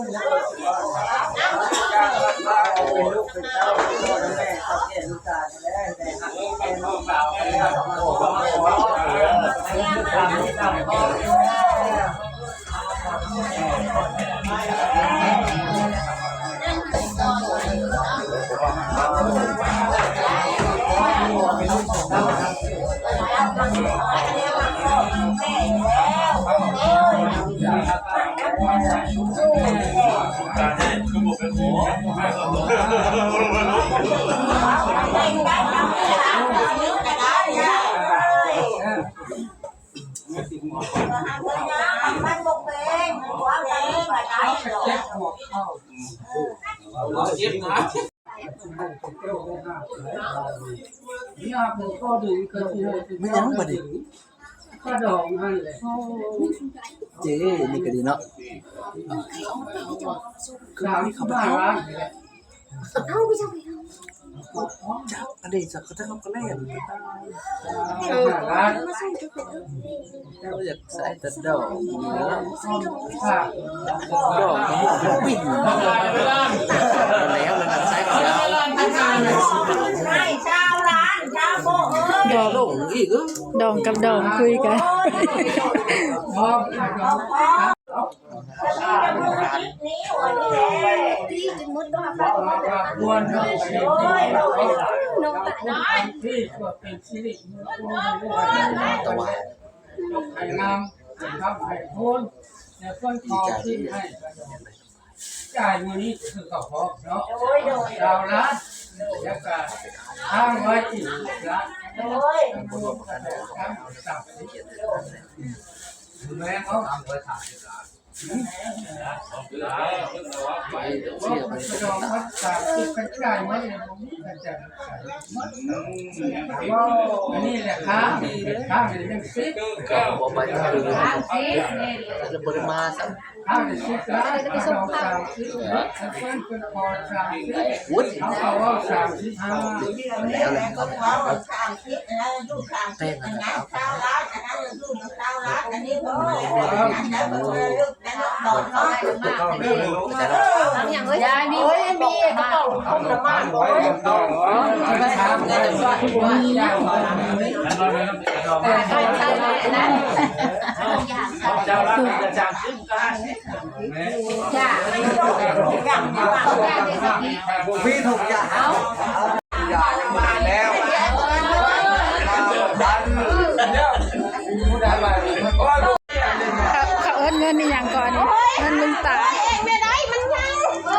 เป็นลูกเป็นเต้าพ่อแม่เขาแก่ลูกตาแล้วแต่หักเป็นลูกสาวเป็นลูกของพ่อตามที่ตามพ่อมันบกเป็นหัวเป็นไปไหนหรอไม่ยังบ่ได้ก็ดองให้เลยเจ๊นี่ก็ดีเนาะคือนี่เขาบ้าเอาไปจับอันนี้สักก็ต้องก็แล่นเราอยากใส่ตัดดอกเนาะดอกมันวิ่งแล้วมันใส่ก็แล้วใช่ชาวร้านชาวโบดอกลงอีกดองกับดองคุยกันนี่วันนี้ที่จะมุดก็มาวนน้องตาน้อยที่ก็เป็นชีวิตตัวไข่งามทำไข่โคนเนี่ยต้นคอที่ให้จ่ายมือนี้คือเขาพอเนาะดาวร้านแล้วก็ทางไว้ที่ร้านแม่เขาทำไว้ถ่ายร้านไปเดี๋ยวเสียไปจองวัดสามสิบกระจายไว้ในตรงนี้กระจายอันนี้แหละข้างเลยยังซิกบอกไปคือจะบริมาสักข้างเลยซิกแล้วจะไปส่งสามซิกเพื่อนเป็นพอสามซิกวุ้นเขาว่าสามซิกแล้วก็พอสามซิกแล้วดูสามซิกอันนั้นชาวร้านอันนั้นดูชาวร้านอันนี้ก็อันนั้นก็ลูกนั่นดอกน้อยมากอย่างยายมีมีกระเป๋าต้มน้ำมันไม่ทำเลยว่าย่างใช่นะเจ้าละจะจางขึ้นก็จ้าอย่างพี่ถูกอย่างอย่างมาแล้วเขาเอิ้นเงินนี่อย่างก่อนเงินลุงตาไม่ได้มันยังก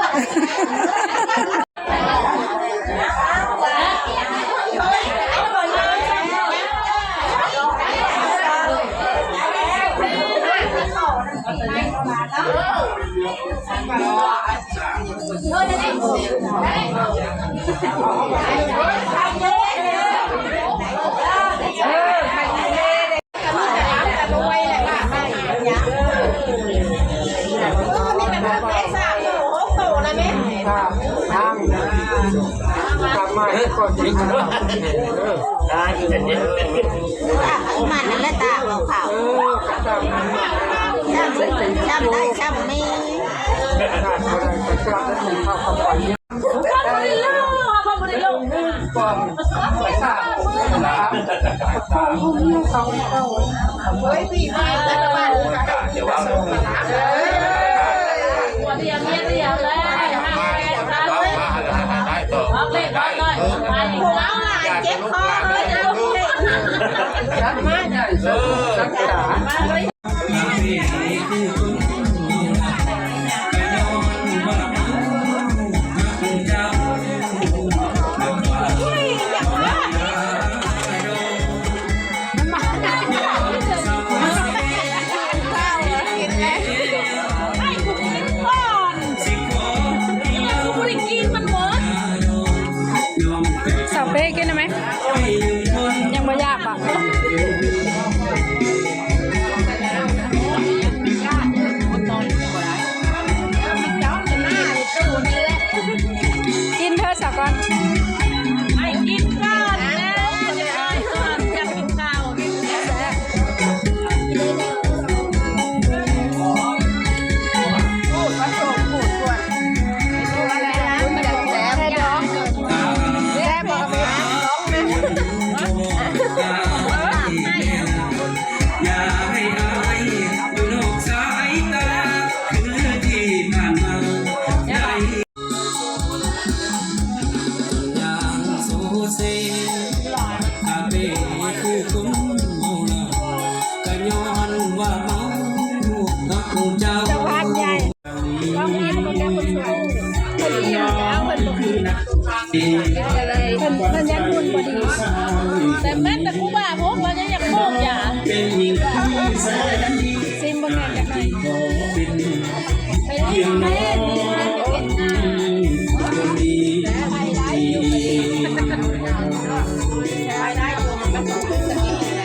็จริงนะได้มันนั่นแหละตาเราขาวช้ำได้ช้ำนี่เฮ้ยพี่มาแล้วบ้านเดี๋ยวเดียวเลยเจ็บคอเลยจะลุกเลยชัดมากเลยชัดจ๋สาวเป้กินได้ไหมยังไม่ยากอ่ะ มันยันหุ่นพอดีแต่แม่แต่กูบ้าพบมันยังโคกอย่าซิมบนแม่กันหน่อยไปเล่นมาเล่นมีงานจะเป็นงานแต่ไปได้อยู่ไปได้อยู่มันต้องขึ้นกันอีก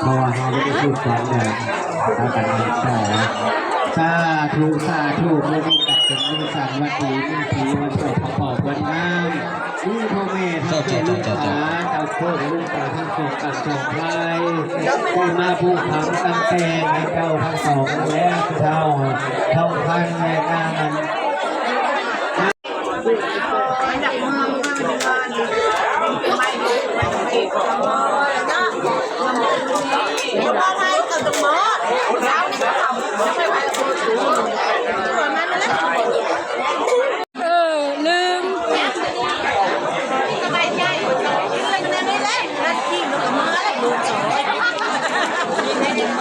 พอเราไม่ได้พูดกันเลยเราแต่งงานแต่สาธุสาธุไม่ได้กลับเป็นมือสั่นวันดีมือผีวันเกิดพอปอบวันน้ำมือพ่อแม่ทั้งเจ้าลูกหลานเจ้าโคตรลูกตาทั้งสองกันสองไพรได้มาผู้ขังตั้งแต่ให้เจ้าทั้งสองแล้วเท่าพันในงานนั้นลืมสบายใจเลยไม่เล่นแล้วที่หนูมาแล้วดูสวยกินได้ยังไง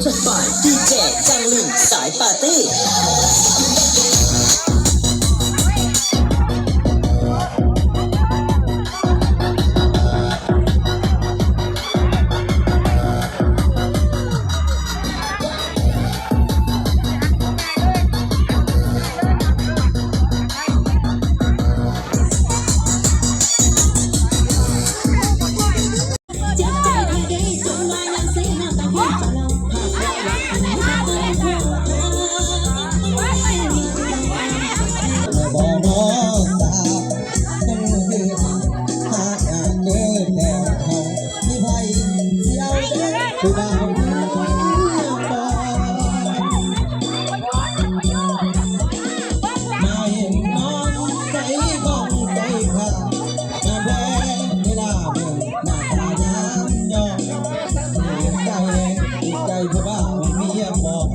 สป by DJ จังลินสายปาร์ตี้ใจเพราะว่ามีเมียบอก